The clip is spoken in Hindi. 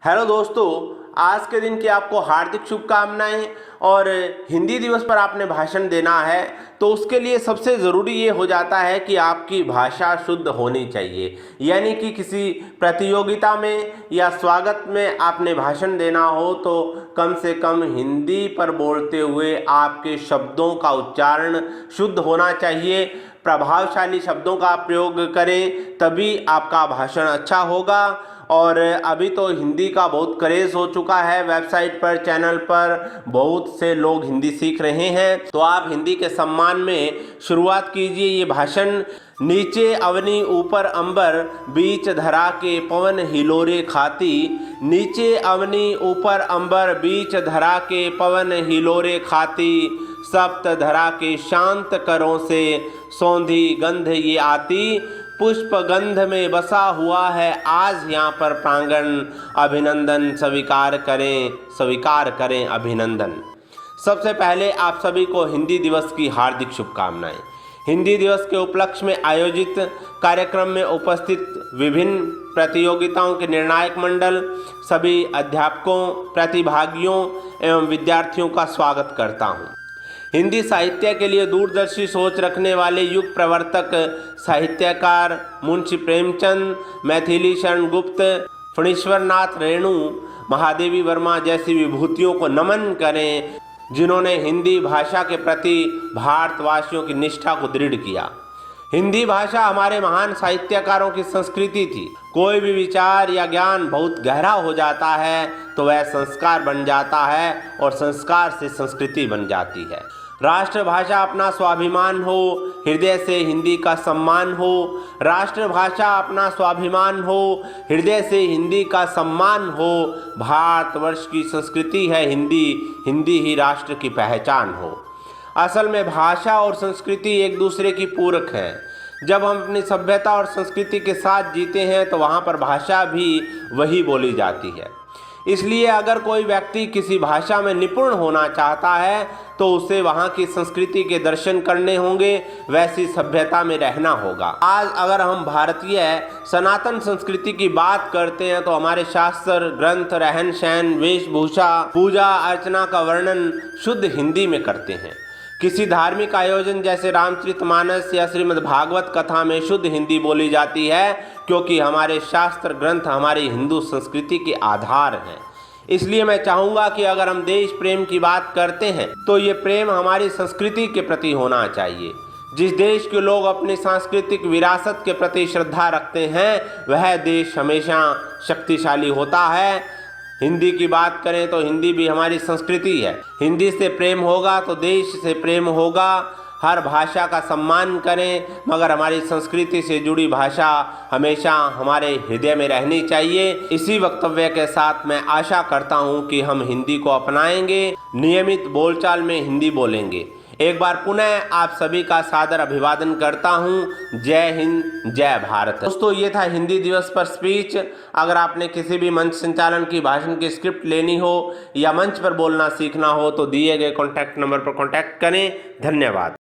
हेलो दोस्तों, आज के दिन की आपको हार्दिक शुभकामनाएं। और हिंदी दिवस पर आपने भाषण देना है तो उसके लिए सबसे ज़रूरी ये हो जाता है कि आपकी भाषा शुद्ध होनी चाहिए। यानी कि किसी प्रतियोगिता में या स्वागत में आपने भाषण देना हो तो कम से कम हिंदी पर बोलते हुए आपके शब्दों का उच्चारण शुद्ध होना चाहिए। प्रभावशाली शब्दों का प्रयोग करें, तभी आपका भाषण अच्छा होगा। और अभी तो हिंदी का बहुत क्रेज़ हो चुका है, वेबसाइट पर, चैनल पर बहुत से लोग हिंदी सीख रहे हैं। तो आप हिंदी के सम्मान में शुरुआत कीजिए ये भाषण। नीचे अवनी ऊपर अंबर, बीच धरा के पवन हिलोरे खाती। नीचे अवनी ऊपर अंबर, बीच धरा के पवन हिलोरे खाती। सप्त धरा के शांत करों से सौंधी गंध ये आती। पुष्प गंध में बसा हुआ है आज यहाँ पर प्रांगण। अभिनंदन स्वीकार करें अभिनंदन। सबसे पहले आप सभी को हिंदी दिवस की हार्दिक शुभकामनाएं। हिंदी दिवस के उपलक्ष्य में आयोजित कार्यक्रम में उपस्थित विभिन्न प्रतियोगिताओं के निर्णायक मंडल, सभी अध्यापकों, प्रतिभागियों एवं विद्यार्थियों का स्वागत करता हूँ। हिंदी साहित्य के लिए दूरदर्शी सोच रखने वाले युग प्रवर्तक साहित्यकार मुंशी प्रेमचंद, मैथिली शरण गुप्त, फणीश्वरनाथ रेणु, महादेवी वर्मा जैसी विभूतियों को नमन करें, जिन्होंने हिंदी भाषा के प्रति भारतवासियों की निष्ठा को दृढ़ किया। हिंदी भाषा हमारे महान साहित्यकारों की संस्कृति थी। कोई भी विचार या ज्ञान बहुत गहरा हो जाता है तो वह संस्कार बन जाता है और संस्कार से संस्कृति बन जाती है। राष्ट्रभाषा अपना स्वाभिमान हो, हृदय से हिंदी का सम्मान हो। राष्ट्रभाषा अपना स्वाभिमान हो, हृदय से हिंदी का सम्मान हो। भारतवर्ष की संस्कृति है हिंदी, हिंदी ही राष्ट्र की पहचान हो। असल में भाषा और संस्कृति एक दूसरे की पूरक है। जब हम अपनी सभ्यता और संस्कृति के साथ जीते हैं तो वहाँ पर भाषा भी वही बोली जाती है। इसलिए अगर कोई व्यक्ति किसी भाषा में निपुण होना चाहता है तो उसे वहाँ की संस्कृति के दर्शन करने होंगे, वैसी सभ्यता में रहना होगा। आज अगर हम भारतीय सनातन संस्कृति की बात करते हैं तो हमारे शास्त्र ग्रंथ, रहन सहन, वेशभूषा, पूजा अर्चना का वर्णन शुद्ध हिंदी में करते हैं। किसी धार्मिक आयोजन जैसे रामचरितमानस या श्रीमद् भागवत कथा में शुद्ध हिंदी बोली जाती है, क्योंकि हमारे शास्त्र ग्रंथ हमारी हिंदू संस्कृति के आधार हैं। इसलिए मैं चाहूँगा कि अगर हम देश प्रेम की बात करते हैं तो ये प्रेम हमारी संस्कृति के प्रति होना चाहिए। जिस देश के लोग अपनी सांस्कृतिक विरासत के प्रति श्रद्धा रखते हैं वह देश हमेशा शक्तिशाली होता है। हिंदी की बात करें तो हिंदी भी हमारी संस्कृति है। हिंदी से प्रेम होगा तो देश से प्रेम होगा। हर भाषा का सम्मान करें, मगर हमारी संस्कृति से जुड़ी भाषा हमेशा हमारे हृदय में रहनी चाहिए। इसी वक्तव्य के साथ मैं आशा करता हूं कि हम हिंदी को अपनाएंगे, नियमित बोलचाल में हिंदी बोलेंगे। एक बार पुनः आप सभी का सादर अभिवादन करता हूं। जय हिंद, जय भारत। दोस्तों, ये था हिंदी दिवस पर स्पीच। अगर आपने किसी भी मंच संचालन की भाषण की स्क्रिप्ट लेनी हो या मंच पर बोलना सीखना हो तो दिए गए कॉन्टैक्ट नंबर पर कॉन्टैक्ट करें। धन्यवाद।